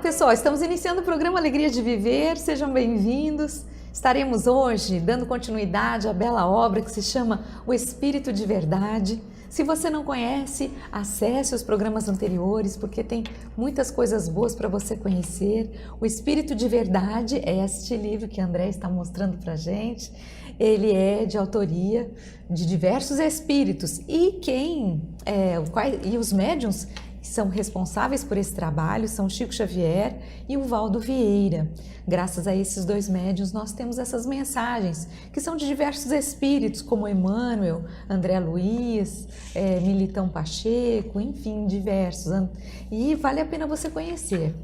pessoal, estamos iniciando o programa Alegria de Viver, sejam bem-vindos. Estaremos hoje dando continuidade à bela obra que se chama O Espírito de Verdade. Se você não conhece, acesse os programas anteriores, porque tem muitas coisas boas para você conhecer. O Espírito de Verdade é este livro que André está mostrando para a gente. Ele é de autoria de diversos espíritos e os médiuns que são responsáveis por esse trabalho são Chico Xavier e o Valdo Vieira. Graças a esses dois médiuns nós temos essas mensagens que são de diversos espíritos, como Emmanuel, André Luiz, Militão Pacheco, enfim, diversos. E vale a pena você conhecer.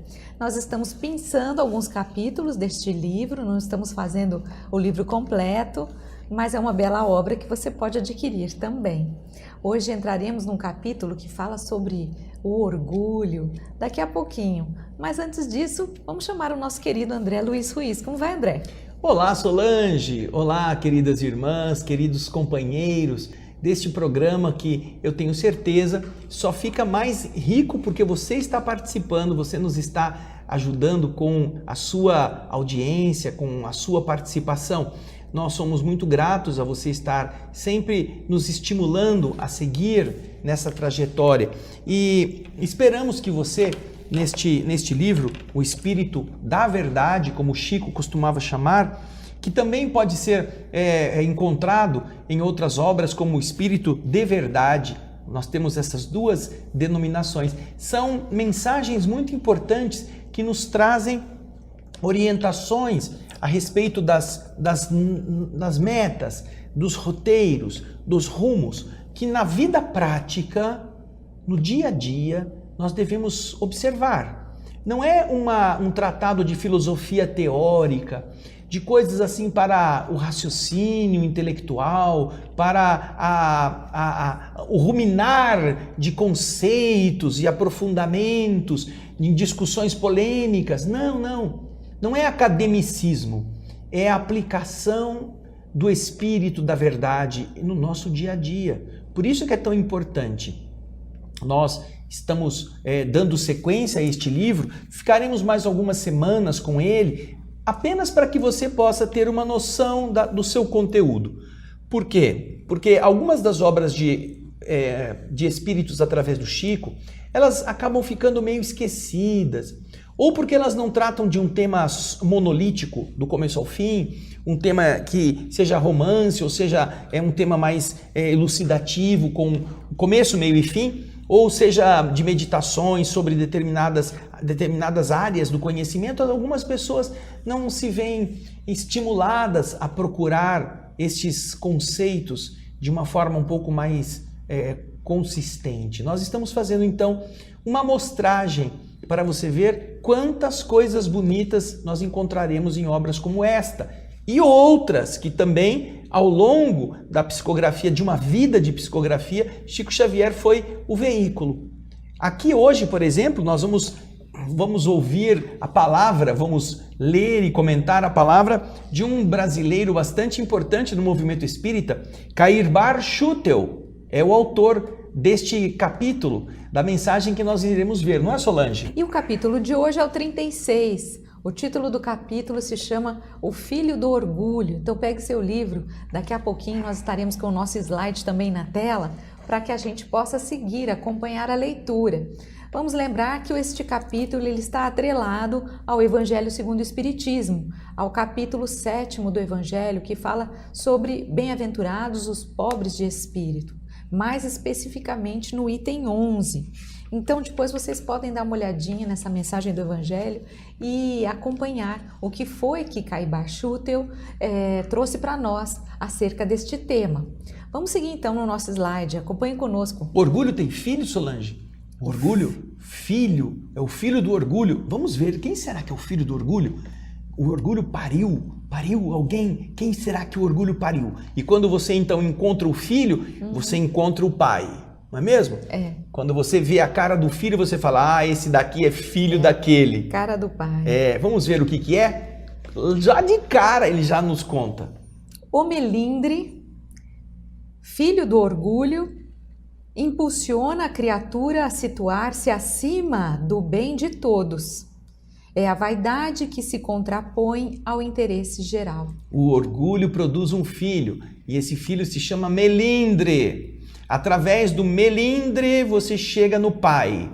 Nós estamos pensando alguns capítulos deste livro, não estamos fazendo o livro completo, mas é uma bela obra que você pode adquirir também. Hoje entraremos num capítulo que fala sobre o orgulho, daqui a pouquinho. Mas antes disso, vamos chamar o nosso querido André Luiz Ruiz. Como vai, André? Olá, Solange! Olá, queridas irmãs, queridos companheiros deste programa que eu tenho certeza só fica mais rico porque você está participando, você nos está ajudando com a sua audiência, com a sua participação. Nós somos muito gratos a você estar sempre nos estimulando a seguir nessa trajetória e esperamos que você, neste livro, O Espírito da Verdade, como Chico costumava chamar, que também pode ser encontrado em outras obras como O Espírito de Verdade. Nós temos essas duas denominações. São mensagens muito importantes que nos trazem orientações a respeito das metas, dos roteiros, dos rumos, que na vida prática, no dia a dia, nós devemos observar. Não é um tratado de filosofia teórica, de coisas assim para o raciocínio intelectual, para o ruminar de conceitos e aprofundamentos em discussões polêmicas. Não é academicismo, é a aplicação do Espírito da Verdade no nosso dia a dia. Por isso que é tão importante. Nós estamos dando sequência a este livro, ficaremos mais algumas semanas com ele, apenas para que você possa ter uma noção do seu conteúdo. Por quê? Porque algumas das obras de espíritos através do Chico, elas acabam ficando meio esquecidas, ou porque elas não tratam de um tema monolítico, do começo ao fim, um tema que seja romance, ou seja, um tema mais elucidativo, com começo, meio e fim, ou seja, de meditações sobre determinadas áreas do conhecimento. Algumas pessoas não se veem estimuladas a procurar estes conceitos de uma forma um pouco mais consistente. Nós estamos fazendo, então, uma amostragem para você ver quantas coisas bonitas nós encontraremos em obras como esta e outras que também, ao longo da psicografia, de uma vida de psicografia, Chico Xavier foi o veículo. Aqui hoje, por exemplo, nós vamos ouvir a palavra, vamos ler e comentar a palavra de um brasileiro bastante importante no movimento espírita, Cairbar Schutel, é o autor deste capítulo, da mensagem que nós iremos ver, não é, Solange? E o capítulo de hoje é o 36. O título do capítulo se chama O Filho do Orgulho. Então pegue seu livro, daqui a pouquinho nós estaremos com o nosso slide também na tela, para que a gente possa seguir, acompanhar a leitura. Vamos lembrar que este capítulo ele está atrelado ao Evangelho segundo o Espiritismo, ao capítulo 7º do Evangelho, que fala sobre bem-aventurados os pobres de espírito, mais especificamente no item 11. Então depois vocês podem dar uma olhadinha nessa mensagem do Evangelho e acompanhar o que foi que Cairbar Schutel trouxe para nós acerca deste tema. Vamos seguir então no nosso slide, acompanhem conosco. Orgulho tem filho, Solange? Orgulho? Filho? É o filho do orgulho. Vamos ver, quem será que é o filho do orgulho? O orgulho pariu alguém? Quem será que o orgulho pariu? E quando você então encontra o filho, você encontra o pai, não é mesmo? É. Quando você vê a cara do filho, você fala, esse daqui é filho daquele. Cara do pai. Vamos ver o que é? Já de cara ele já nos conta. O melindre, filho do orgulho, impulsiona a criatura a situar-se acima do bem de todos, É a vaidade que se contrapõe ao interesse geral. O orgulho produz um filho, e esse filho se chama melindre. Através do melindre você chega no pai.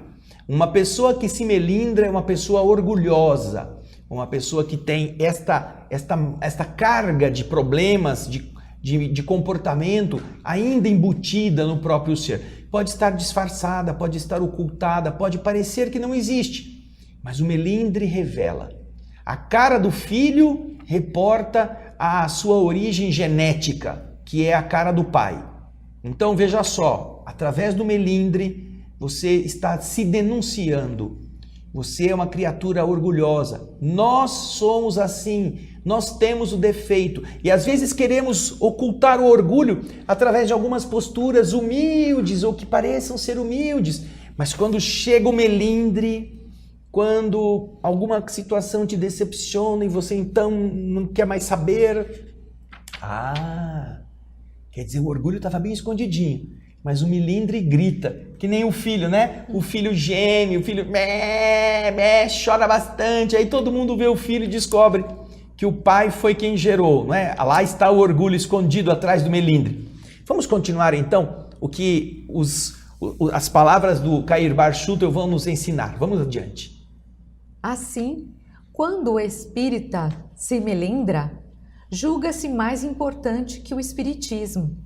Uma pessoa que se melindra é uma pessoa orgulhosa, uma pessoa que tem esta carga de problemas, de comportamento ainda embutida no próprio ser. Pode estar disfarçada, pode estar ocultada, pode parecer que não existe. Mas o melindre revela. A cara do filho reporta a sua origem genética, que é a cara do pai. Então veja só, através do melindre você está se denunciando. Você é uma criatura orgulhosa. Nós somos assim, nós temos o defeito. E às vezes queremos ocultar o orgulho através de algumas posturas humildes ou que pareçam ser humildes. Mas quando chega o melindre, quando alguma situação te decepciona e você então não quer mais saber, quer dizer, o orgulho estava bem escondidinho, mas o melindre grita, que nem o filho, né? O filho geme, o filho chora bastante, aí todo mundo vê o filho e descobre que o pai foi quem gerou, não é? Lá está o orgulho escondido atrás do melindre. Vamos continuar então o que as palavras do Kair Bar Schutel vão nos ensinar. Vamos adiante. Assim, quando o espírita se melindra, julga-se mais importante que o espiritismo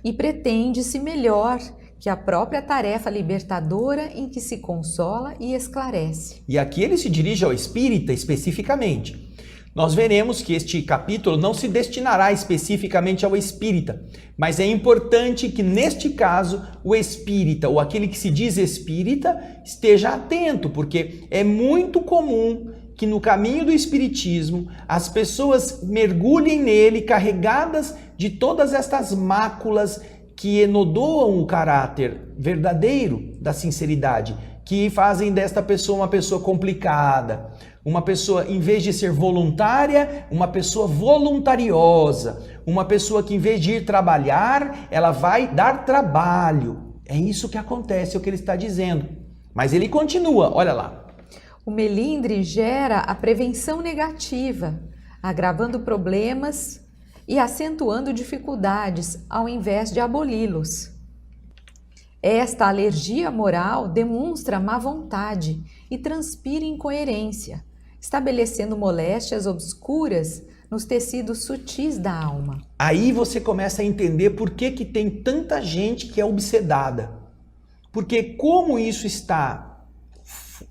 e pretende-se melhor que a própria tarefa libertadora em que se consola e esclarece. E aqui ele se dirige ao espírita especificamente. Nós veremos que este capítulo não se destinará especificamente ao espírita, mas é importante que neste caso o espírita, ou aquele que se diz espírita, esteja atento, porque é muito comum que no caminho do espiritismo as pessoas mergulhem nele carregadas de todas estas máculas que enodoam o caráter verdadeiro da sinceridade, que fazem desta pessoa uma pessoa complicada, uma pessoa, em vez de ser voluntária, uma pessoa voluntariosa, uma pessoa que em vez de ir trabalhar, ela vai dar trabalho. É isso que acontece, é o que ele está dizendo. Mas ele continua, olha lá. O melindre gera a prevenção negativa, agravando problemas e acentuando dificuldades, ao invés de aboli-los. Esta alergia moral demonstra má vontade e transpira incoerência, estabelecendo moléstias obscuras nos tecidos sutis da alma. Aí você começa a entender por que tem tanta gente que é obsedada. Porque como isso está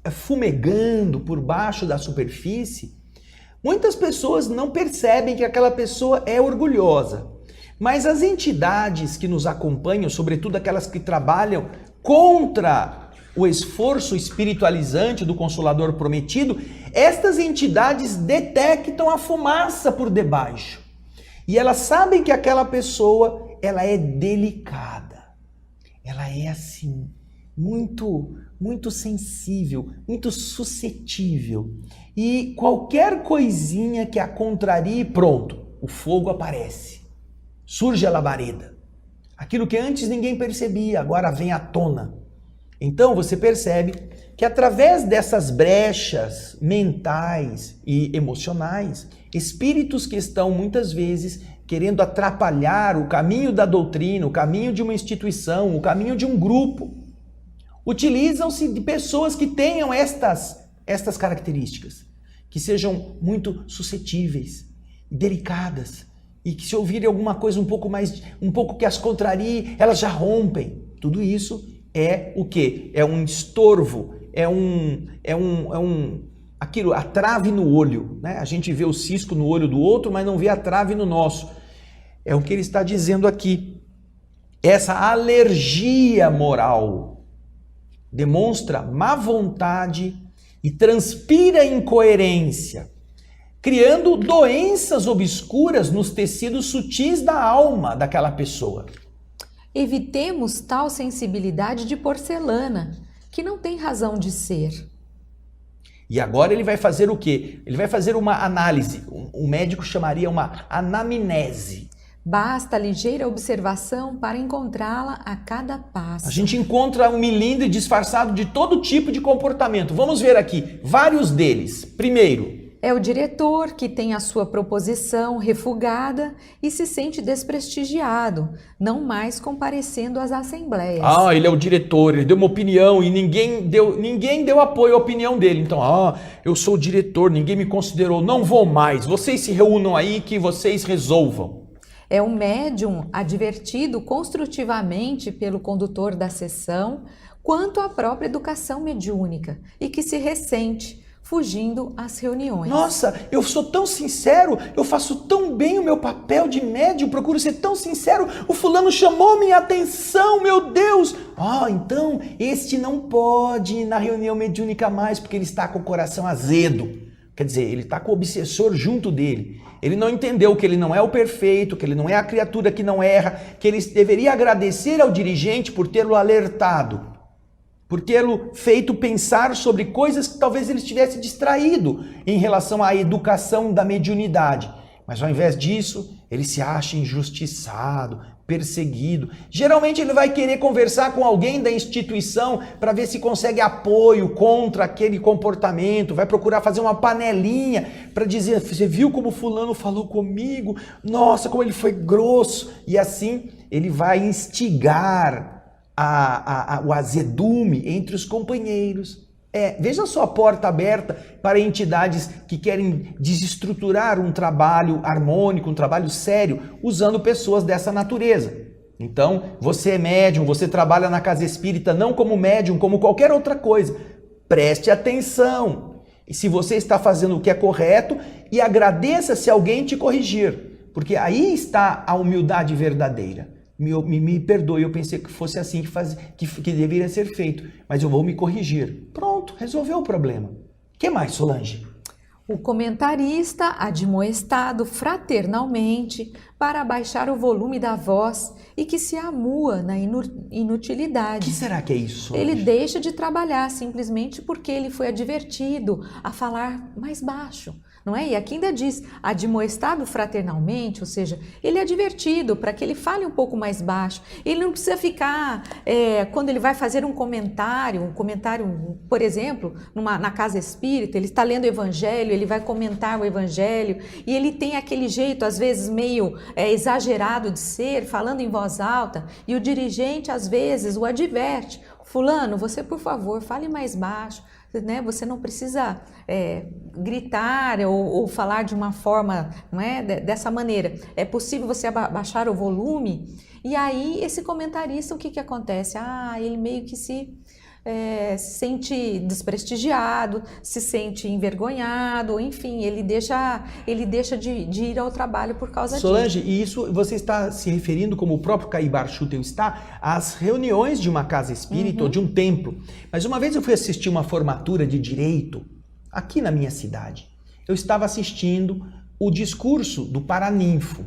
fumegando por baixo da superfície, muitas pessoas não percebem que aquela pessoa é orgulhosa. Mas as entidades que nos acompanham, sobretudo aquelas que trabalham contra o esforço espiritualizante do Consolador Prometido, estas entidades detectam a fumaça por debaixo. E elas sabem que aquela pessoa, ela é delicada. Ela é assim, muito sensível, muito suscetível. E qualquer coisinha que a contrarie, pronto, o fogo aparece. Surge a labareda. Aquilo que antes ninguém percebia, agora vem à tona. Então você percebe que através dessas brechas mentais e emocionais, espíritos que estão muitas vezes querendo atrapalhar o caminho da doutrina, o caminho de uma instituição, o caminho de um grupo, utilizam-se de pessoas que tenham estas características, que sejam muito suscetíveis, delicadas, e que se ouvirem alguma coisa um pouco que as contrarie, elas já rompem. Tudo isso é o quê? É um estorvo, a trave no olho, né? A gente vê o cisco no olho do outro, mas não vê a trave no nosso. É o que ele está dizendo aqui. Essa alergia moral demonstra má vontade e transpira incoerência, criando doenças obscuras nos tecidos sutis da alma daquela pessoa. Evitemos tal sensibilidade de porcelana, que não tem razão de ser. E agora ele vai fazer o quê? Ele vai fazer uma análise, o médico chamaria uma anamnese. Basta ligeira observação para encontrá-la a cada passo. A gente encontra um milindre disfarçado de todo tipo de comportamento. Vamos ver aqui vários deles. Primeiro, é o diretor que tem a sua proposição refugada e se sente desprestigiado, não mais comparecendo às assembleias. ele é o diretor, ele deu uma opinião e ninguém deu apoio à opinião dele. Então, eu sou o diretor, ninguém me considerou, não vou mais. Vocês se reúnam aí que vocês resolvam. É o médium advertido construtivamente pelo condutor da sessão quanto à própria educação mediúnica e que se ressente, fugindo às reuniões. Nossa, eu sou tão sincero, eu faço tão bem o meu papel de médium, procuro ser tão sincero, o fulano chamou minha atenção, meu Deus! Então este não pode ir na reunião mediúnica mais, porque ele está com o coração azedo. Quer dizer, ele está com o obsessor junto dele. Ele não entendeu que ele não é o perfeito, que ele não é a criatura que não erra, que ele deveria agradecer ao dirigente por tê-lo alertado, por tê-lo feito pensar sobre coisas que talvez ele estivesse distraído em relação à educação da mediunidade. Mas ao invés disso, ele se acha injustiçado, perseguido. Geralmente ele vai querer conversar com alguém da instituição para ver se consegue apoio contra aquele comportamento, vai procurar fazer uma panelinha para dizer, você viu como fulano falou comigo? Nossa, como ele foi grosso! E assim ele vai instigar o azedume entre os companheiros. Veja só a porta aberta para entidades que querem desestruturar um trabalho harmônico, um trabalho sério, usando pessoas dessa natureza. Então, você é médium, você trabalha na casa espírita não como médium, como qualquer outra coisa. Preste atenção. E se você está fazendo o que é correto, e agradeça se alguém te corrigir, porque aí está a humildade verdadeira. Me perdoe, eu pensei que fosse assim que deveria ser feito, mas eu vou me corrigir. Pronto, resolveu o problema. O que mais, Solange? O comentarista admoestado fraternalmente para abaixar o volume da voz e que se amua na inutilidade. O que será que é isso, Solange? Ele deixa de trabalhar simplesmente porque ele foi advertido a falar mais baixo. Não é? E aqui ainda diz, admoestado fraternalmente, ou seja, ele é advertido para que ele fale um pouco mais baixo. Ele não precisa ficar, quando ele vai fazer um comentário, por exemplo, na casa espírita, ele está lendo o evangelho, ele vai comentar o evangelho, e ele tem aquele jeito, às vezes, meio exagerado de ser, falando em voz alta, e o dirigente, às vezes, o adverte. Fulano, você, por favor, fale mais baixo. Né? Você não precisa gritar ou falar de uma forma, não é? Dessa maneira. É possível você abaixar o volume. E aí, esse comentarista, o que acontece? Ele meio que se sente desprestigiado, se sente envergonhado, enfim, ele deixa de ir ao trabalho por causa disso. Solange, e isso você está se referindo, como o próprio Caibar Schutel está, às reuniões de uma casa espírita ou de um templo. Mas uma vez eu fui assistir uma formatura de direito aqui na minha cidade. Eu estava assistindo o discurso do paraninfo.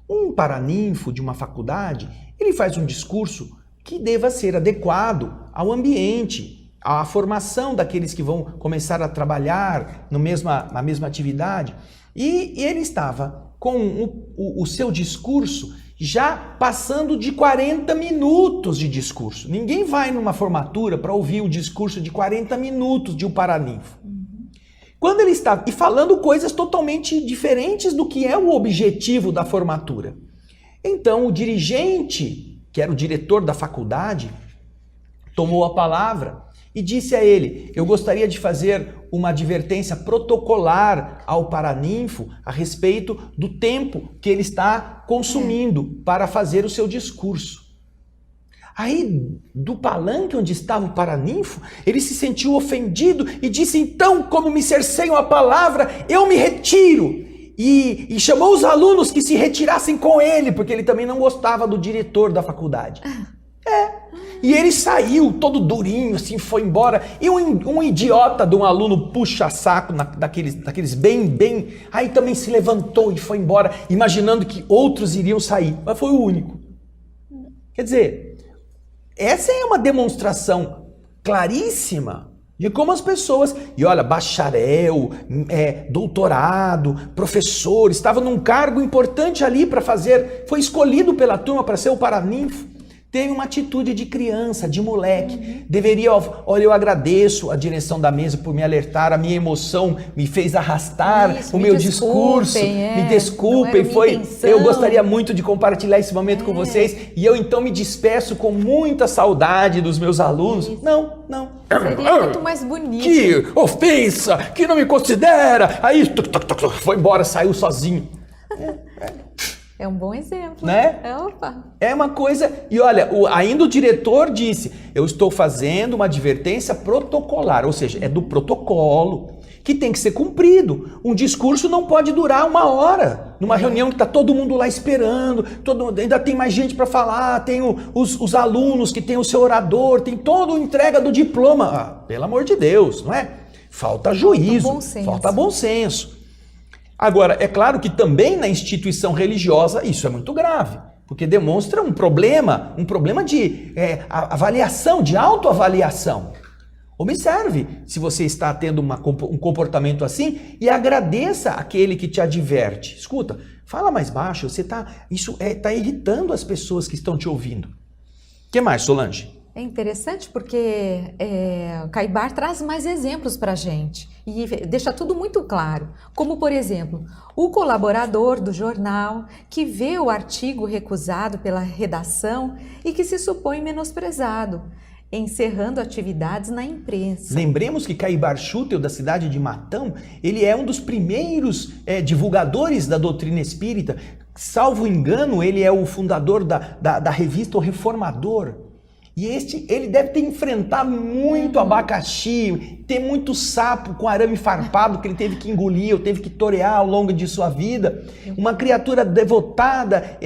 Um paraninfo de uma faculdade, ele faz um discurso que deva ser adequado ao ambiente, à formação daqueles que vão começar a trabalhar na mesma atividade. E ele estava com o seu discurso já passando de 40 minutos de discurso. Ninguém vai numa formatura para ouvir o discurso de 40 minutos de um paraninfo. Quando ele estava e falando coisas totalmente diferentes do que é o objetivo da formatura. Então o dirigente, que era o diretor da faculdade, tomou a palavra e disse a ele, eu gostaria de fazer uma advertência protocolar ao paraninfo a respeito do tempo que ele está consumindo para fazer o seu discurso. Aí, do palanque onde estava o paraninfo, ele se sentiu ofendido e disse, então, como me cerceiam a palavra, eu me retiro. E chamou os alunos que se retirassem com ele, porque ele também não gostava do diretor da faculdade. E ele saiu todo durinho, assim, foi embora. E um idiota de um aluno puxa-saco daqueles bem... Aí também se levantou e foi embora, imaginando que outros iriam sair. Mas foi o único. Quer dizer, essa é uma demonstração claríssima De como as pessoas, e olha, bacharel, doutorado, professor, estava num cargo importante ali para fazer, foi escolhido pela turma para ser o paraninfo. Teve uma atitude de criança, de moleque. Deveria, olha, eu agradeço a direção da mesa por me alertar, a minha emoção me fez arrastar o meu discurso. Me desculpem, eu gostaria muito de compartilhar esse momento com vocês. E eu então me despeço com muita saudade dos meus alunos. Isso. Não. Seria muito mais bonito. Que ofensa, que não me considera. Aí, foi embora, saiu sozinho. É um bom exemplo. Né? Opa. É uma coisa... E olha, ainda o diretor disse, eu estou fazendo uma advertência protocolar, ou seja, é do protocolo, que tem que ser cumprido. Um discurso não pode durar 1 hora. Numa reunião que está todo mundo lá esperando, ainda tem mais gente para falar, tem os alunos que tem o seu orador, tem toda a entrega do diploma. Ah, pelo amor de Deus, não é? Falta juízo, falta bom senso. Agora, é claro que também na instituição religiosa isso é muito grave, porque demonstra um problema de avaliação, de autoavaliação. Observe se você está tendo um comportamento assim e agradeça aquele que te adverte. Escuta, fala mais baixo, isso está irritando as pessoas que estão te ouvindo. O que mais, Solange? É interessante porque Caibar traz mais exemplos para a gente e deixa tudo muito claro. Como, por exemplo, o colaborador do jornal que vê o artigo recusado pela redação e que se supõe menosprezado, encerrando atividades na imprensa. Lembremos que Caibar Schutel, da cidade de Matão, ele é um dos primeiros divulgadores da doutrina espírita. Salvo engano, ele é o fundador da revista O Reformador. E ele deve ter enfrentado muito abacaxi, ter muito sapo com arame farpado que ele teve que engolir, ou teve que torear ao longo de sua vida. Uma criatura devotada,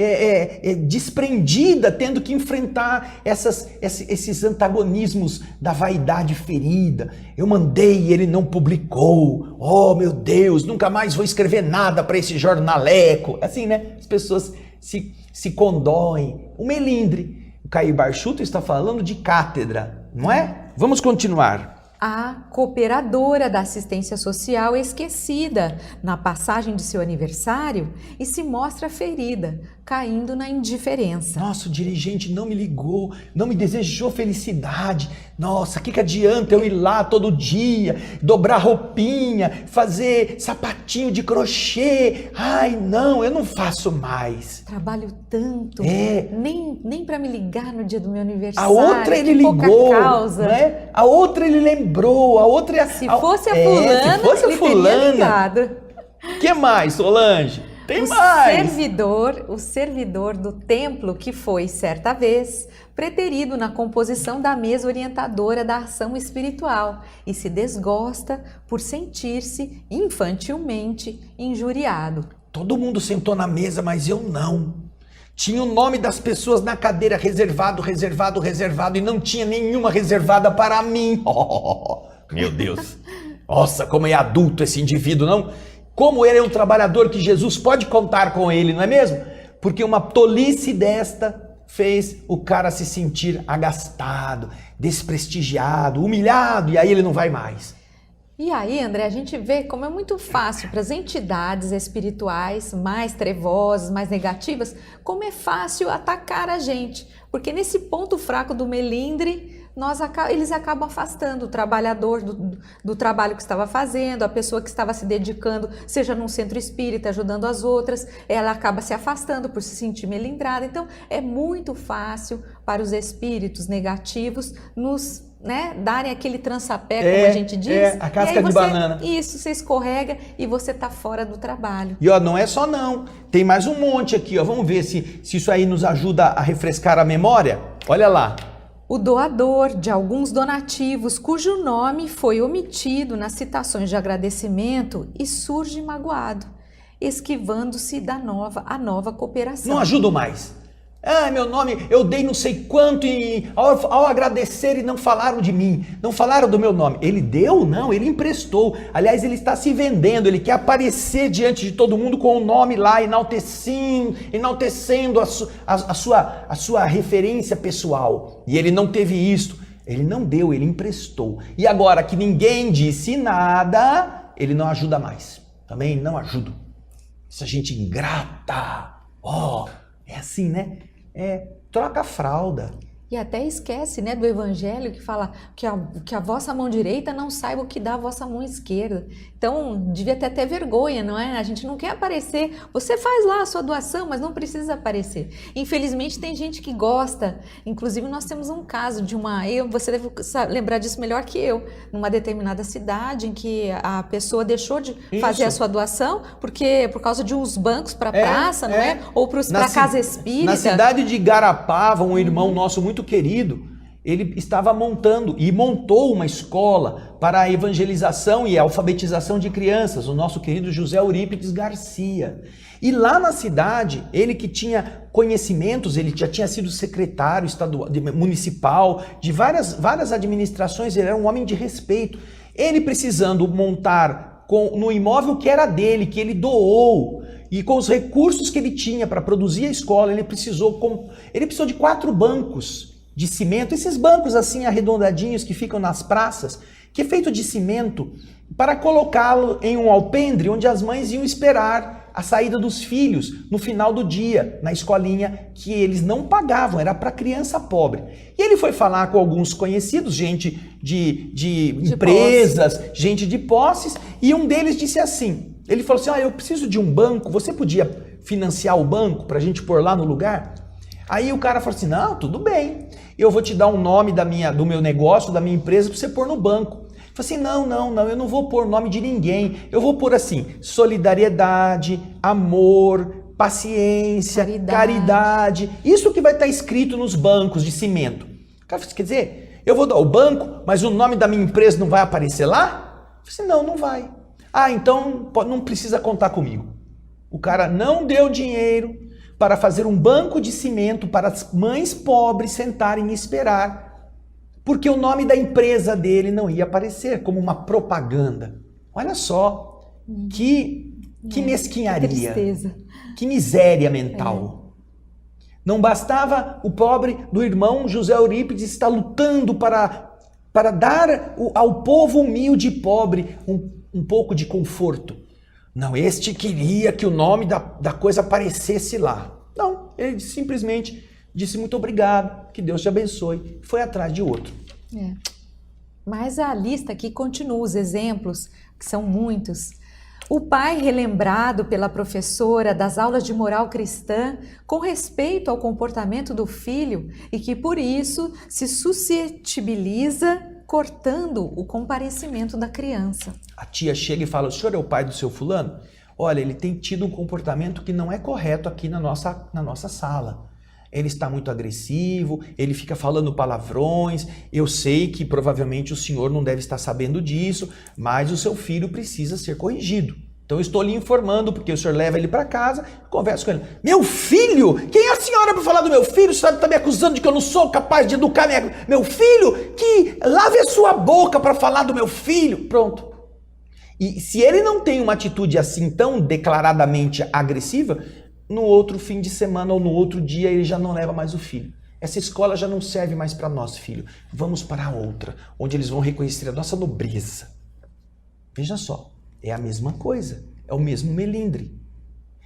desprendida, tendo que enfrentar esses antagonismos da vaidade ferida. Eu mandei e ele não publicou. Oh, meu Deus, nunca mais vou escrever nada para esse jornaleco. Assim, né? As pessoas se condoem. O melindre. Caibar Schutel está falando de cátedra, não é? Vamos continuar. A cooperadora da assistência social é esquecida na passagem de seu aniversário e se mostra ferida, caindo na indiferença. Nossa, o dirigente não me ligou, não me desejou felicidade. Nossa, que adianta eu ir lá todo dia, dobrar roupinha, fazer sapatinho de crochê? Ai, não, eu não faço mais. Trabalho tanto, nem para me ligar no dia do meu aniversário. A outra ele ligou, né? A outra ele lembrou, a outra... Se fosse a fulana, ele teria ligado. O que mais, Solange? Tem mais! O servidor do templo que foi, certa vez, preterido na composição da mesa orientadora da ação espiritual e se desgosta por sentir-se infantilmente injuriado. Todo mundo sentou na mesa, mas eu não. Tinha o nome das pessoas na cadeira reservado e não tinha nenhuma reservada para mim. Oh, meu Deus! Nossa, como é adulto esse indivíduo, não? Como ele é um trabalhador que Jesus pode contar com ele, não é mesmo? Porque uma tolice desta fez o cara se sentir agastado, desprestigiado, humilhado, e aí ele não vai mais. E aí, André, a gente vê como é muito fácil para as entidades espirituais mais trevosas, mais negativas, como é fácil atacar a gente. Porque nesse ponto fraco do melindre, eles acabam afastando o trabalhador do trabalho que estava fazendo, a pessoa que estava se dedicando, seja num centro espírita, ajudando as outras, ela acaba se afastando por se sentir melindrada. Então, é muito fácil para os espíritos negativos nos darem aquele trançapé, como a gente diz. A casca de banana. Isso, você escorrega e você está fora do trabalho. E ó, não é só não, tem mais um monte aqui, ó. Vamos ver se isso aí nos ajuda a refrescar a memória. Olha lá. O doador de alguns donativos cujo nome foi omitido nas citações de agradecimento e surge magoado, esquivando-se a nova cooperação. Não ajudo mais. Ah, meu nome, eu dei não sei quanto e ao agradecer e não falaram de mim, não falaram do meu nome. Ele deu? Não, ele emprestou. Aliás, ele está se vendendo, ele quer aparecer diante de todo mundo com o nome lá, enaltecendo a sua referência pessoal. E ele não teve isto. Ele não deu, ele emprestou. E agora que ninguém disse nada, ele não ajuda mais. Também não ajuda. Essa gente ingrata. É assim, né? Troca a fralda. E até esquece, né, do evangelho que fala que a vossa mão direita não saiba o que dá a vossa mão esquerda. Então, devia ter vergonha, não é? A gente não quer aparecer. Você faz lá a sua doação, mas não precisa aparecer. Infelizmente, tem gente que gosta. Inclusive, nós temos um caso de você deve lembrar disso melhor que eu, numa determinada cidade em que a pessoa deixou de fazer a sua doação por causa de uns bancos para praça, não é? Ou para a casa espírita. Na cidade de Garapava, um irmão nosso muito querido, ele estava montando e montou uma escola para a evangelização e a alfabetização de crianças, o nosso querido José Eurípides Garcia. E lá na cidade, ele que tinha conhecimentos, ele já tinha sido secretário estadual, municipal, de várias administrações, ele era um homem de respeito. Ele precisando montar no imóvel que era dele, que ele doou, e com os recursos que ele tinha para produzir a escola, ele precisou de 4 bancos de cimento, esses bancos assim arredondadinhos que ficam nas praças, que é feito de cimento, para colocá-lo em um alpendre onde as mães iam esperar a saída dos filhos no final do dia, na escolinha que eles não pagavam, era para criança pobre. E ele foi falar com alguns conhecidos, gente de empresas, gente de posses, e um deles disse assim, ele falou assim, eu preciso de um banco, você podia financiar o banco para a gente pôr lá no lugar? Aí o cara falou assim, não, tudo bem, eu vou te dar um nome do meu negócio, da minha empresa, para você pôr no banco. Eu falei assim, não, eu não vou pôr nome de ninguém, eu vou pôr assim, solidariedade, amor, paciência, caridade, isso que vai estar escrito nos bancos de cimento. O cara falou assim, quer dizer, eu vou dar o banco, mas o nome da minha empresa não vai aparecer lá? Eu falei assim, não vai. Então não precisa contar comigo. O cara não deu dinheiro para fazer um banco de cimento para as mães pobres sentarem e esperar, porque o nome da empresa dele não ia aparecer como uma propaganda. Olha só, que mesquinharia, que tristeza, que miséria mental. Não bastava o pobre do irmão José Eurípides estar lutando para dar ao povo humilde e pobre um pouco de conforto. Não, este queria que o nome da coisa aparecesse lá. Não, ele simplesmente disse muito obrigado, que Deus te abençoe, foi atrás de outro. Mas a lista aqui continua, os exemplos, que são muitos. O pai relembrado pela professora das aulas de moral cristã com respeito ao comportamento do filho e que por isso se suscetibiliza cortando o comparecimento da criança. A tia chega e fala, o senhor é o pai do seu fulano? Olha, ele tem tido um comportamento que não é correto aqui na nossa sala. Ele está muito agressivo, ele fica falando palavrões, eu sei que provavelmente o senhor não deve estar sabendo disso, mas o seu filho precisa ser corrigido. Então eu estou lhe informando, porque o senhor leva ele para casa, conversa com ele. Meu filho? Quem é a senhora para falar do meu filho? O senhor está me acusando de que eu não sou capaz de educar meu filho? Que lave a sua boca para falar do meu filho. Pronto. E se ele não tem uma atitude assim tão declaradamente agressiva, no outro fim de semana ou no outro dia ele já não leva mais o filho. Essa escola já não serve mais para nós, filho. Vamos para outra, onde eles vão reconhecer a nossa nobreza. Veja só. É a mesma coisa, é o mesmo melindre.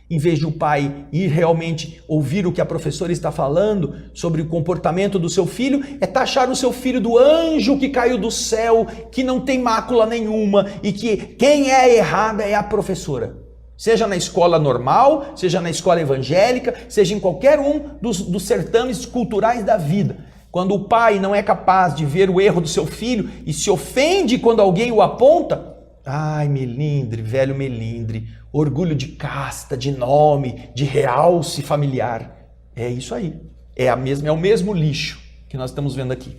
Em vez de o pai ir realmente ouvir o que a professora está falando sobre o comportamento do seu filho, é taxar o seu filho do anjo que caiu do céu, que não tem mácula nenhuma e que quem é errada é a professora. Seja na escola normal, seja na escola evangélica, seja em qualquer um dos certames culturais da vida. Quando o pai não é capaz de ver o erro do seu filho e se ofende quando alguém o aponta, ai, melindre, velho melindre, orgulho de casta, de nome, de realce familiar. É isso aí. É o mesmo lixo que nós estamos vendo aqui.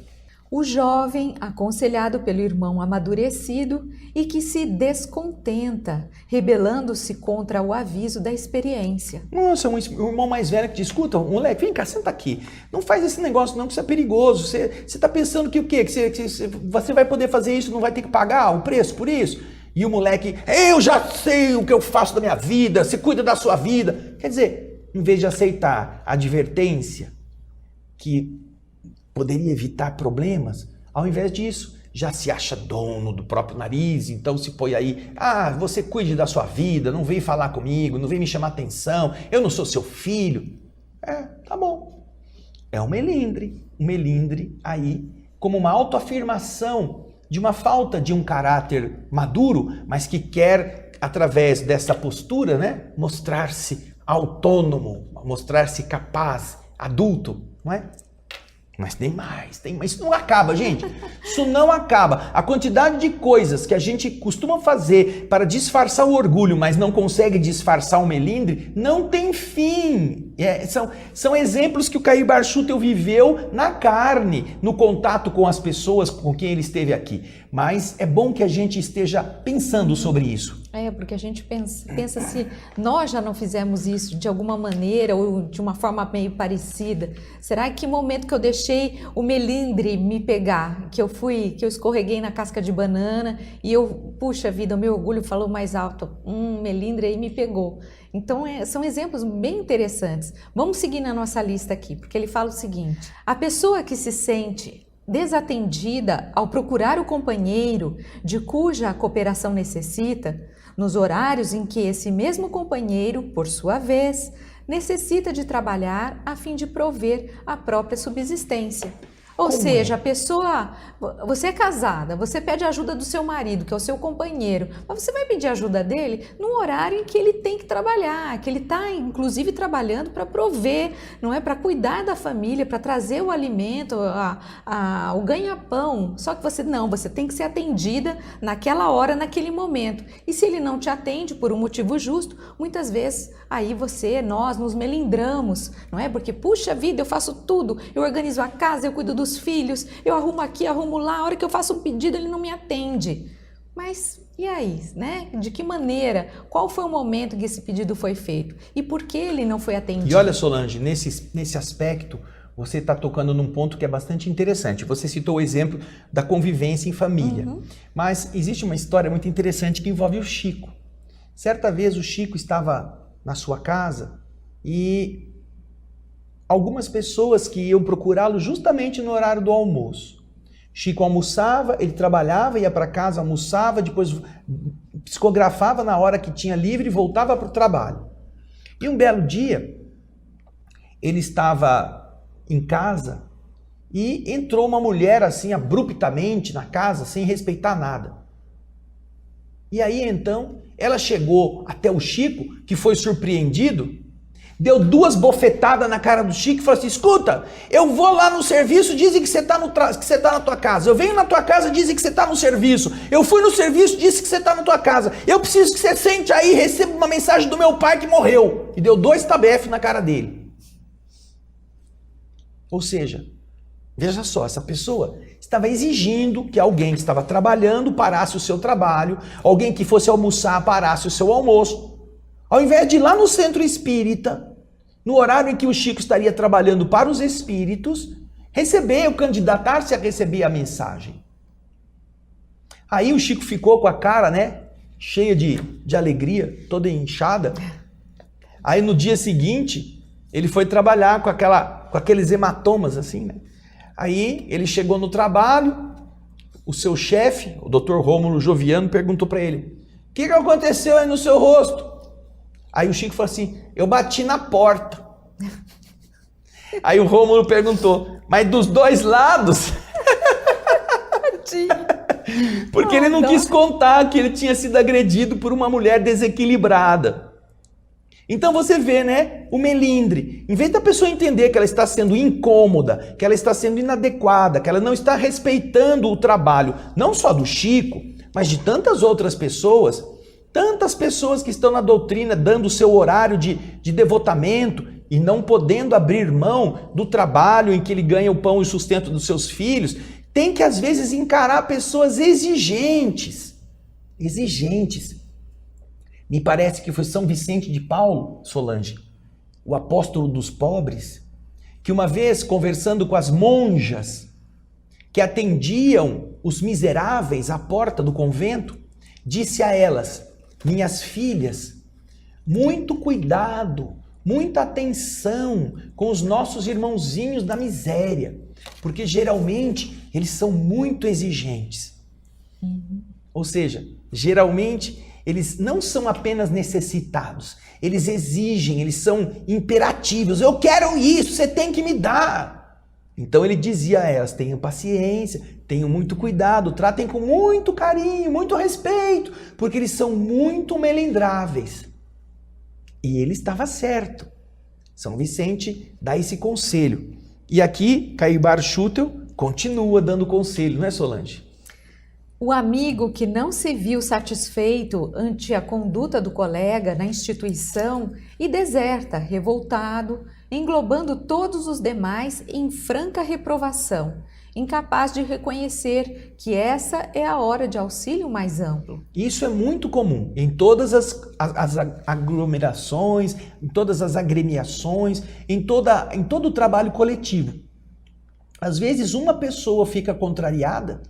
O jovem, aconselhado pelo irmão amadurecido e que se descontenta, rebelando-se contra o aviso da experiência. Nossa, um irmão mais velho que diz, escuta, moleque, vem cá, senta aqui. Não faz esse negócio não, que isso é perigoso. Você está pensando que o quê? Que você vai poder fazer isso, não vai ter que pagar o preço por isso? E o moleque, eu já sei o que eu faço da minha vida, você cuida da sua vida. Quer dizer, em vez de aceitar a advertência que poderia evitar problemas, Ao invés disso, já se acha dono do próprio nariz, então se põe aí, você cuide da sua vida, não vem falar comigo, não vem me chamar atenção, eu não sou seu filho. Tá bom. É um melindre aí, como uma autoafirmação de uma falta de um caráter maduro, mas que quer, através dessa postura, né, mostrar-se autônomo, mostrar-se capaz, adulto, não é? Mas tem mais. Isso não acaba, gente. Isso não acaba. A quantidade de coisas que a gente costuma fazer para disfarçar o orgulho, mas não consegue disfarçar o melindre, não tem fim. São exemplos que o Cair Barchutel viveu na carne, no contato com as pessoas com quem ele esteve aqui. Mas é bom que a gente esteja pensando sobre isso. Porque a gente pensa se nós já não fizemos isso de alguma maneira ou de uma forma meio parecida. Será que momento que eu deixei o melindre me pegar, que eu escorreguei na casca de banana e puxa vida, o meu orgulho falou mais alto, melindre aí me pegou. Então são exemplos bem interessantes. Vamos seguir na nossa lista aqui, porque ele fala o seguinte: a pessoa que se sente desatendida ao procurar o companheiro de cuja cooperação necessita, nos horários em que esse mesmo companheiro, por sua vez, necessita de trabalhar a fim de prover a própria subsistência. Ou seja, a pessoa, você é casada, você pede ajuda do seu marido, que é o seu companheiro, mas você vai pedir ajuda dele no horário em que ele tem que trabalhar, que ele está inclusive trabalhando para prover, não é, para cuidar da família, para trazer o alimento, o ganha-pão. Só que você tem que ser atendida naquela hora, naquele momento. E se ele não te atende por um motivo justo, muitas vezes aí nós nos melindramos, não é? Porque puxa vida, eu faço tudo, eu organizo a casa, eu cuido dos filhos, eu arrumo aqui, arrumo lá, a hora que eu faço um pedido ele não me atende. Mas e aí, né? De que maneira? Qual foi o momento que esse pedido foi feito? E por que ele não foi atendido? E olha, Solange, nesse aspecto, você está tocando num ponto que é bastante interessante. Você citou o exemplo da convivência em família. Mas existe uma história muito interessante que envolve o Chico. Certa vez o Chico estava na sua casa e algumas pessoas que iam procurá-lo justamente no horário do almoço. Chico almoçava, ele trabalhava, ia para casa, almoçava, depois psicografava na hora que tinha livre e voltava para o trabalho. E um belo dia, ele estava em casa e entrou uma mulher assim abruptamente na casa, sem respeitar nada. E aí então, ela chegou até o Chico, que foi surpreendido, deu 2 bofetadas na cara do Chico e falou assim: escuta, eu vou lá no serviço, dizem que você está na tua casa. Eu venho na tua casa, dizem que você está no serviço. Eu fui no serviço, disse que você está na tua casa. Eu preciso que você sente aí e receba uma mensagem do meu pai que morreu. E deu 2 tabefes na cara dele. Ou seja, veja só, essa pessoa estava exigindo que alguém que estava trabalhando parasse o seu trabalho, alguém que fosse almoçar parasse o seu almoço. Ao invés de ir lá no centro espírita, no horário em que o Chico estaria trabalhando para os espíritos, candidatar-se a receber a mensagem. Aí o Chico ficou com a cara, né, cheia de alegria, toda inchada. Aí no dia seguinte, ele foi trabalhar com aqueles hematomas assim, né? Aí ele chegou no trabalho, o seu chefe, o Dr. Rômulo Joviano, perguntou para ele: o que aconteceu aí no seu rosto? Aí o Chico falou assim: eu bati na porta. Aí o Rômulo perguntou: mas dos 2 lados? Porque ele não quis contar que ele tinha sido agredido por uma mulher desequilibrada. Então você vê, né, o melindre. Em vez da pessoa entender que ela está sendo incômoda, que ela está sendo inadequada, que ela não está respeitando o trabalho, não só do Chico, mas de tantas outras pessoas, tantas pessoas que estão na doutrina dando o seu horário de devotamento e não podendo abrir mão do trabalho em que ele ganha o pão e o sustento dos seus filhos, tem que às vezes encarar pessoas exigentes. Me parece que foi São Vicente de Paulo, Solange, o apóstolo dos pobres, que uma vez conversando com as monjas que atendiam os miseráveis à porta do convento, disse a elas: minhas filhas, muito cuidado, muita atenção com os nossos irmãozinhos da miséria. Porque geralmente eles são muito exigentes. Ou seja, geralmente eles não são apenas necessitados, eles exigem, eles são imperativos. Eu quero isso, você tem que me dar. Então ele dizia a elas: tenham paciência, tenham muito cuidado, tratem com muito carinho, muito respeito, porque eles são muito melindráveis. E ele estava certo. São Vicente dá esse conselho. E aqui, Caio Bar Schutel continua dando conselho, não é, Solange? O amigo que não se viu satisfeito ante a conduta do colega na instituição e deserta, revoltado, englobando todos os demais em franca reprovação, incapaz de reconhecer que essa é a hora de auxílio mais amplo. Isso é muito comum em todas as aglomerações, em todas as agremiações, em todo o trabalho coletivo. Às vezes uma pessoa fica contrariada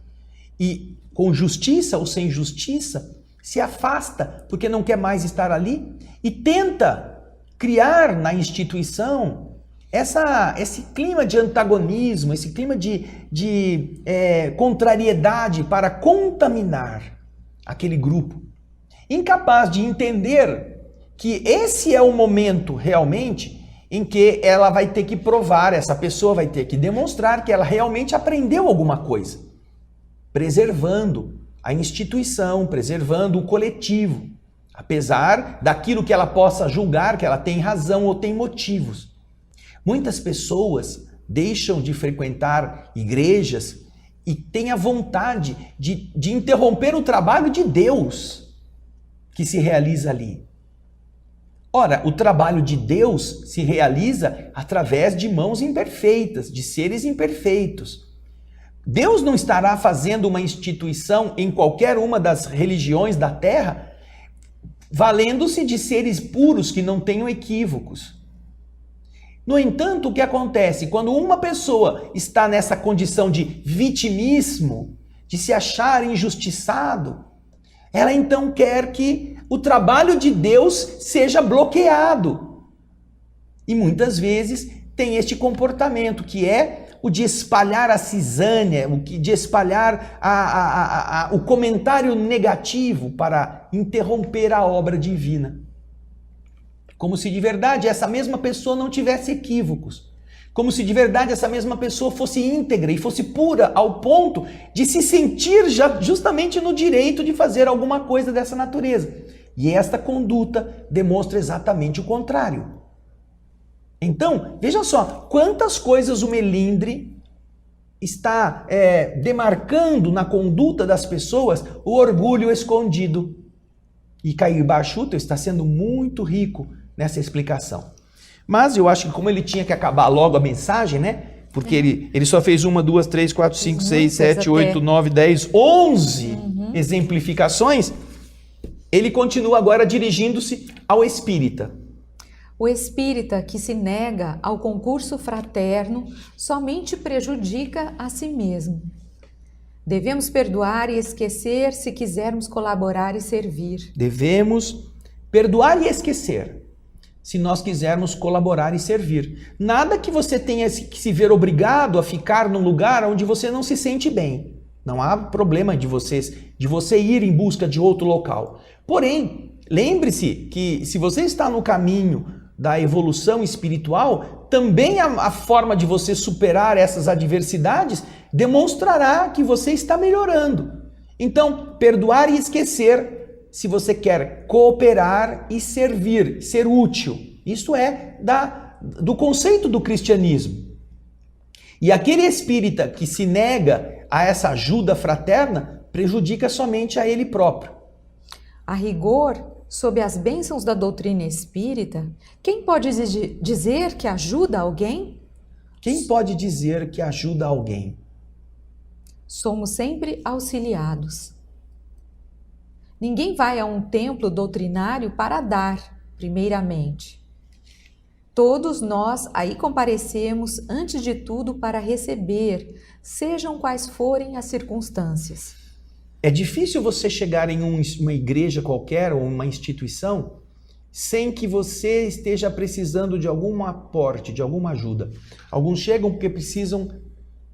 e, com justiça ou sem justiça, se afasta porque não quer mais estar ali e tenta criar na instituição esse clima de antagonismo, esse clima de contrariedade para contaminar aquele grupo. Incapaz de entender que esse é o momento realmente em que ela vai ter que provar, essa pessoa vai ter que demonstrar que ela realmente aprendeu alguma coisa, preservando a instituição, preservando o coletivo, apesar daquilo que ela possa julgar que ela tem razão ou tem motivos. Muitas pessoas deixam de frequentar igrejas e têm a vontade de interromper o trabalho de Deus que se realiza ali. Ora, o trabalho de Deus se realiza através de mãos imperfeitas, de seres imperfeitos. Deus não estará fazendo uma instituição em qualquer uma das religiões da terra valendo-se de seres puros que não tenham equívocos. No entanto, o que acontece? Quando uma pessoa está nessa condição de vitimismo, de se achar injustiçado, ela então quer que o trabalho de Deus seja bloqueado. E muitas vezes tem este comportamento que é o de espalhar a cisânia, o de espalhar o comentário negativo para interromper a obra divina. Como se de verdade essa mesma pessoa não tivesse equívocos. Como se de verdade essa mesma pessoa fosse íntegra e fosse pura ao ponto de se sentir justamente no direito de fazer alguma coisa dessa natureza. E esta conduta demonstra exatamente o contrário. Então, veja só, quantas coisas o melindre está demarcando na conduta das pessoas o orgulho escondido. E Caio Bar Schutel está sendo muito rico nessa explicação. Mas eu acho que como ele tinha que acabar logo a mensagem, né? Porque ele só fez 1, 2, 3, 4, 5, 6, 7, 8, 9, 10, 11 exemplificações. Ele continua agora dirigindo-se ao espírita. O espírita que se nega ao concurso fraterno somente prejudica a si mesmo. Devemos perdoar e esquecer se quisermos colaborar e servir. Devemos perdoar e esquecer se nós quisermos colaborar e servir. Nada que você tenha que se ver obrigado a ficar num lugar onde você não se sente bem. Não há problema de você ir em busca de outro local. Porém, lembre-se que se você está no caminho da evolução espiritual, também a forma de você superar essas adversidades demonstrará que você está melhorando. Então, perdoar e esquecer se você quer cooperar e servir, ser útil. Isso é do conceito do cristianismo. E aquele espírita que se nega a essa ajuda fraterna prejudica somente a ele próprio. A rigor, sob as bênçãos da doutrina espírita, quem pode dizer que ajuda alguém? Quem pode dizer que ajuda alguém? Somos sempre auxiliados. Ninguém vai a um templo doutrinário para dar, primeiramente. Todos nós aí comparecemos, antes de tudo, para receber, sejam quais forem as circunstâncias. É difícil você chegar em uma igreja qualquer ou uma instituição sem que você esteja precisando de algum aporte, de alguma ajuda. Alguns chegam porque precisam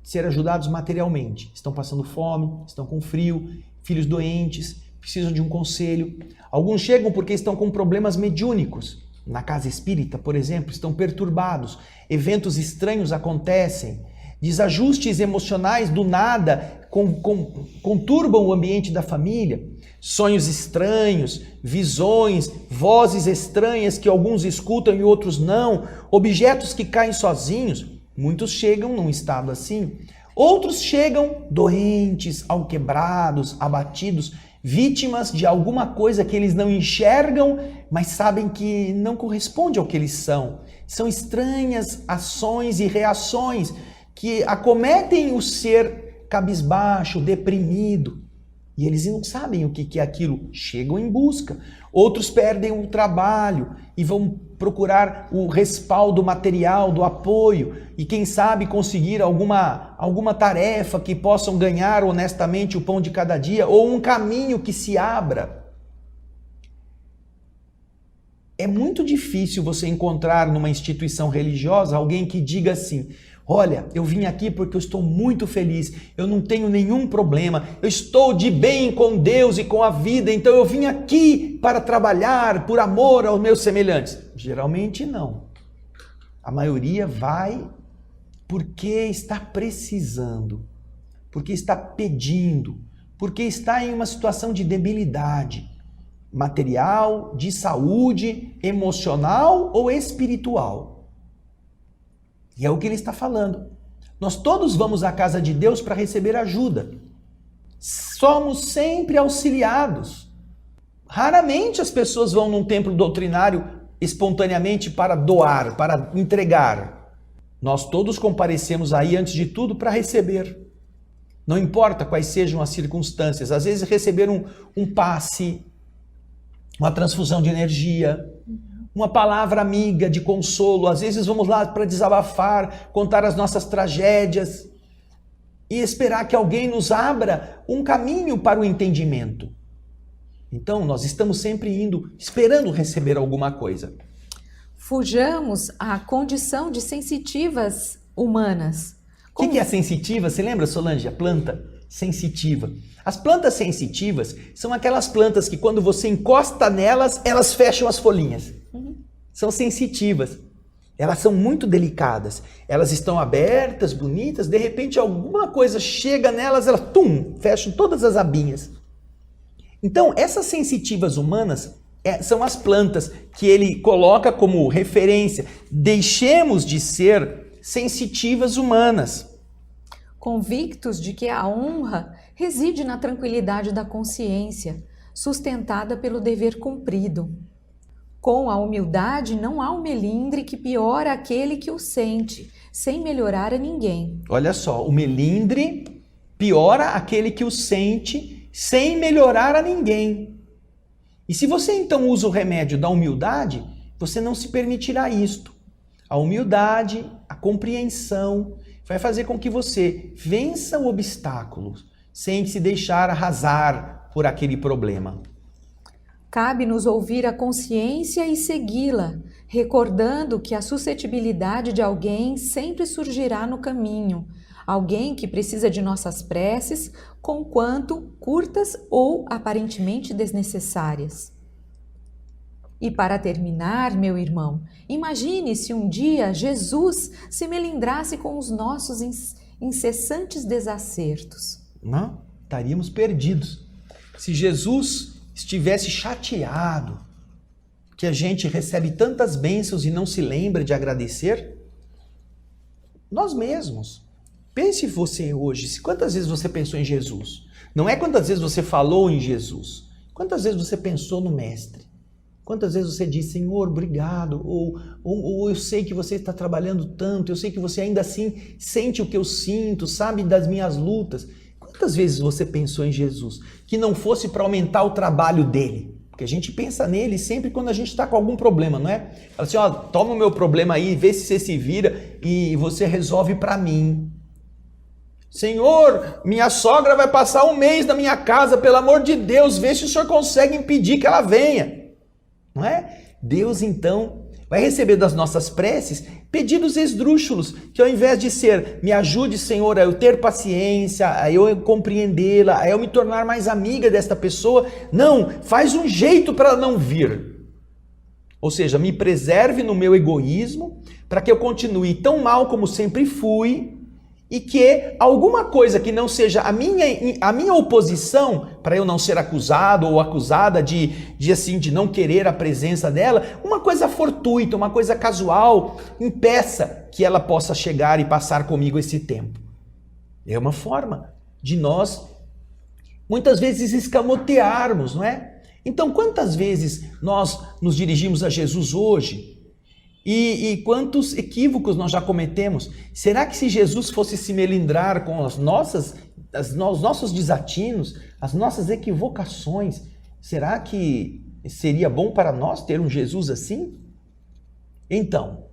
ser ajudados materialmente. Estão passando fome, estão com frio, filhos doentes, precisam de um conselho. Alguns chegam porque estão com problemas mediúnicos. Na casa espírita, por exemplo, estão perturbados. Eventos estranhos acontecem. Desajustes emocionais do nada conturbam o ambiente da família. Sonhos estranhos, visões, vozes estranhas que alguns escutam e outros não. Objetos que caem sozinhos. Muitos chegam num estado assim. Outros chegam doentes, alquebrados, abatidos, vítimas de alguma coisa que eles não enxergam, mas sabem que não corresponde ao que eles são. São estranhas ações e reações que acometem o ser cabisbaixo, deprimido. E eles não sabem o que é aquilo. Chegam em busca. Outros perdem o trabalho e vão procurar o respaldo material, do apoio. E quem sabe conseguir alguma tarefa que possam ganhar honestamente o pão de cada dia, ou um caminho que se abra. É muito difícil você encontrar numa instituição religiosa alguém que diga assim: olha, eu vim aqui porque eu estou muito feliz, eu não tenho nenhum problema, eu estou de bem com Deus e com a vida, então eu vim aqui para trabalhar por amor aos meus semelhantes. Geralmente não. A maioria vai porque está precisando, porque está pedindo, porque está em uma situação de debilidade material, de saúde, emocional ou espiritual. E é o que ele está falando. Nós todos vamos à casa de Deus para receber ajuda. Somos sempre auxiliados. Raramente as pessoas vão num templo doutrinário espontaneamente para doar, para entregar. Nós todos comparecemos aí, antes de tudo, para receber. Não importa quais sejam as circunstâncias. Às vezes receber um passe, uma transfusão de energia, uma palavra amiga de consolo. Às vezes vamos lá para desabafar, contar as nossas tragédias e esperar que alguém nos abra um caminho para o entendimento. Então, nós estamos sempre indo, esperando receber alguma coisa. Fujamos à condição de sensitivas humanas. O que é sensitiva? Você lembra, Solange? A planta sensitiva. As plantas sensitivas são aquelas plantas que quando você encosta nelas, elas fecham as folhinhas. São sensitivas. Elas são muito delicadas. Elas estão abertas, bonitas, de repente alguma coisa chega nelas, elas fecham todas as abinhas. Então, essas sensitivas humanas são as plantas que ele coloca como referência. Deixemos de ser sensitivas humanas. Convictos de que a honra reside na tranquilidade da consciência, sustentada pelo dever cumprido. Com a humildade não há um melindre que piora aquele que o sente, sem melhorar a ninguém. Olha só, o melindre piora aquele que o sente, sem melhorar a ninguém. E se você então usa o remédio da humildade, você não se permitirá isto. A humildade, a compreensão, vai fazer com que você vença o obstáculo, sem se deixar arrasar por aquele problema. Cabe-nos ouvir a consciência e segui-la, recordando que a suscetibilidade de alguém sempre surgirá no caminho, alguém que precisa de nossas preces, conquanto curtas ou aparentemente desnecessárias. E para terminar, meu irmão, imagine se um dia Jesus se melindrasse com os nossos incessantes desacertos. Não, estaríamos perdidos. Se Jesus estivesse chateado que a gente recebe tantas bênçãos e não se lembra de agradecer, nós mesmos. Pense você hoje, quantas vezes você pensou em Jesus? Não é quantas vezes você falou em Jesus. Quantas vezes você pensou no Mestre? Quantas vezes você disse, Senhor, obrigado, ou eu sei que você está trabalhando tanto, eu sei que você ainda assim sente o que eu sinto, sabe das minhas lutas. Quantas vezes você pensou em Jesus? Que não fosse para aumentar o trabalho dele. Porque a gente pensa nele sempre quando a gente está com algum problema, não é? Fala assim, ó, toma o meu problema aí, vê se você se vira e você resolve para mim. Senhor, minha sogra vai passar um mês na minha casa, pelo amor de Deus, vê se o senhor consegue impedir que ela venha. Não é? Deus, então, vai receber das nossas preces pedidos esdrúxulos, que ao invés de ser, me ajude, Senhor, a eu ter paciência, a eu compreendê-la, a eu me tornar mais amiga desta pessoa, não, faz um jeito para ela não vir. Ou seja, me preserve no meu egoísmo, para que eu continue tão mal como sempre fui, e que alguma coisa que não seja a minha oposição, para eu não ser acusado ou acusada de não querer a presença dela, uma coisa fortuita, uma coisa casual, impeça que ela possa chegar e passar comigo esse tempo. É uma forma de nós, muitas vezes, escamotearmos, não é? Então, quantas vezes nós nos dirigimos a Jesus hoje? E quantos equívocos nós já cometemos? Será que se Jesus fosse se melindrar com os nossos desatinos, as nossas equivocações, será que seria bom para nós ter um Jesus assim? Então,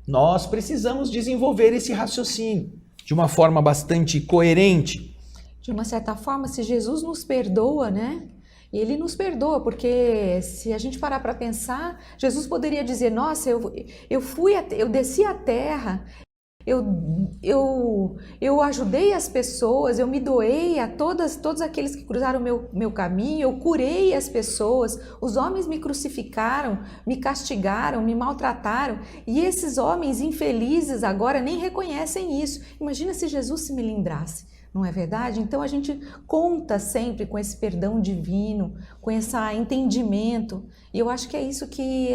nós precisamos desenvolver esse raciocínio de uma forma bastante coerente. De uma certa forma, se Jesus nos perdoa, né? E ele nos perdoa, porque se a gente parar para pensar, Jesus poderia dizer, nossa, eu desci a terra, eu ajudei as pessoas, eu me doei a todos aqueles que cruzaram meu caminho, eu curei as pessoas, os homens me crucificaram, me castigaram, me maltrataram, e esses homens infelizes agora nem reconhecem isso. Imagina se Jesus se melindrasse. Não é verdade? Então a gente conta sempre com esse perdão divino, com esse entendimento. E eu acho que é isso que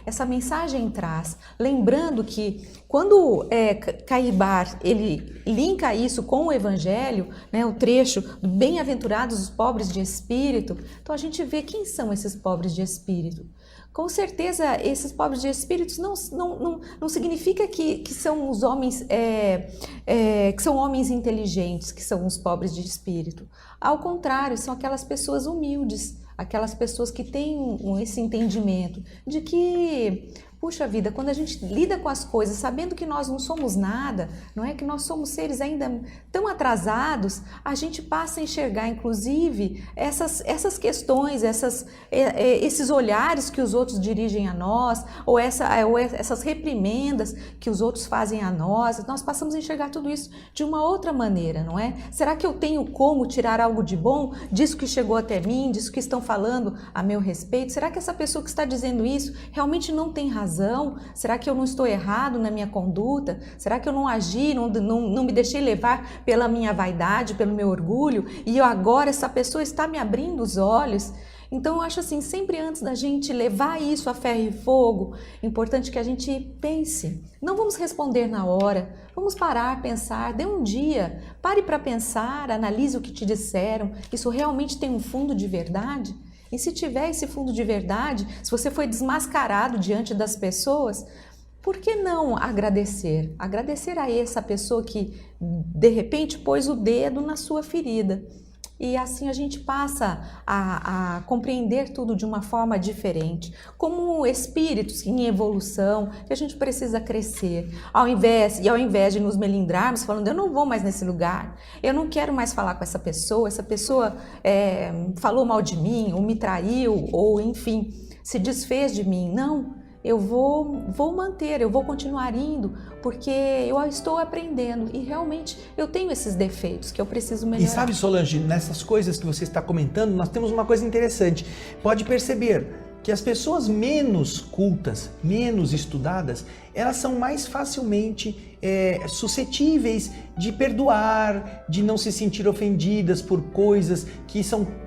essa mensagem traz. Lembrando que quando Caibar, ele linka isso com o Evangelho, né, o trecho do bem-aventurados os pobres de espírito, então a gente vê quem são esses pobres de espírito. Com certeza, esses pobres de espíritos não significa que são os homens, que são homens inteligentes, que são os pobres de espírito. Ao contrário, são aquelas pessoas humildes, aquelas pessoas que têm esse entendimento de que, puxa vida, quando a gente lida com as coisas sabendo que nós não somos nada, não é que nós somos seres ainda tão atrasados, a gente passa a enxergar, inclusive, essas questões, esses olhares que os outros dirigem a nós, ou essas reprimendas que os outros fazem a nós passamos a enxergar tudo isso de uma outra maneira, não é? Será que eu tenho como tirar algo de bom disso que chegou até mim, disso que estão falando a meu respeito? Será que essa pessoa que está dizendo isso realmente não tem razão? Será que eu não estou errado na minha conduta? Será que eu não agi, não me deixei levar pela minha vaidade, pelo meu orgulho? E agora essa pessoa está me abrindo os olhos? Então eu acho assim, sempre antes da gente levar isso a ferro e fogo, é importante que a gente pense. Não vamos responder na hora, vamos parar, pensar, dê um dia, pare para pensar, analise o que te disseram, isso realmente tem um fundo de verdade? E se tiver esse fundo de verdade, se você foi desmascarado diante das pessoas, por que não agradecer? Agradecer a essa pessoa que de repente pôs o dedo na sua ferida. E assim a gente passa a compreender tudo de uma forma diferente, como espíritos em evolução, que a gente precisa crescer. Ao invés de nos melindrarmos, falando, eu não vou mais nesse lugar, eu não quero mais falar com essa pessoa falou mal de mim, ou me traiu, ou enfim, se desfez de mim. Não. Eu vou manter, eu vou continuar indo, porque eu estou aprendendo e realmente eu tenho esses defeitos que eu preciso melhorar. E sabe, Solange, nessas coisas que você está comentando, nós temos uma coisa interessante. Pode perceber que as pessoas menos cultas, menos estudadas, elas são mais facilmente suscetíveis de perdoar, de não se sentir ofendidas por coisas que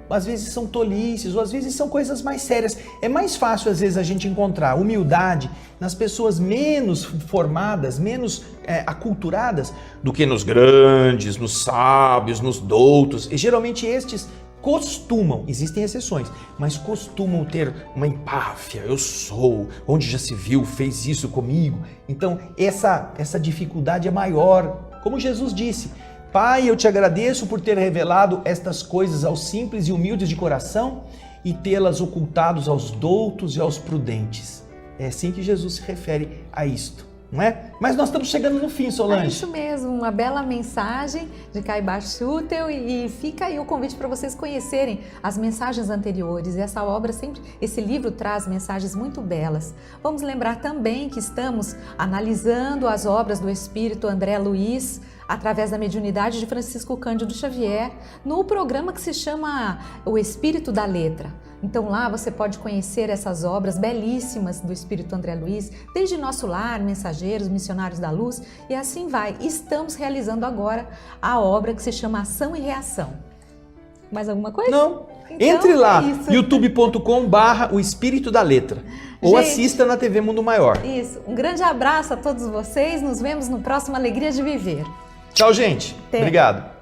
às vezes são tolices, ou às vezes são coisas mais sérias. É mais fácil, às vezes, a gente encontrar humildade nas pessoas menos formadas, menos aculturadas, do que nos grandes, nos sábios, nos doutos. E geralmente estes costumam, existem exceções, mas costumam ter uma empáfia, eu sou, onde já se viu, fez isso comigo. Então essa dificuldade é maior. Como Jesus disse, Pai, eu te agradeço por ter revelado estas coisas aos simples e humildes de coração e tê-las ocultados aos doutos e aos prudentes. É assim que Jesus se refere a isto. não é? Mas nós estamos chegando no fim, É Solange. isso mesmo, uma bela mensagem de Caibar Schutel e fica aí o convite para vocês conhecerem as mensagens anteriores. E essa obra sempre, esse livro traz mensagens muito belas. Vamos lembrar também que estamos analisando as obras do Espírito André Luiz através da mediunidade de Francisco Cândido Xavier no programa que se chama O Espírito da Letra. Então lá você pode conhecer essas obras belíssimas do Espírito André Luiz, desde Nosso Lar, Mensageiros, Missionários da Luz e assim vai. Estamos realizando agora a obra que se chama Ação e Reação. Mais alguma coisa? Não. Então, Entre lá, é isso. youtube.com/o Espírito da Letra. Ou Gente, assista na TV Mundo Maior. Isso. Um grande abraço a todos vocês. Nos vemos no próximo Alegria de Viver. Tchau, gente. Até. Obrigado.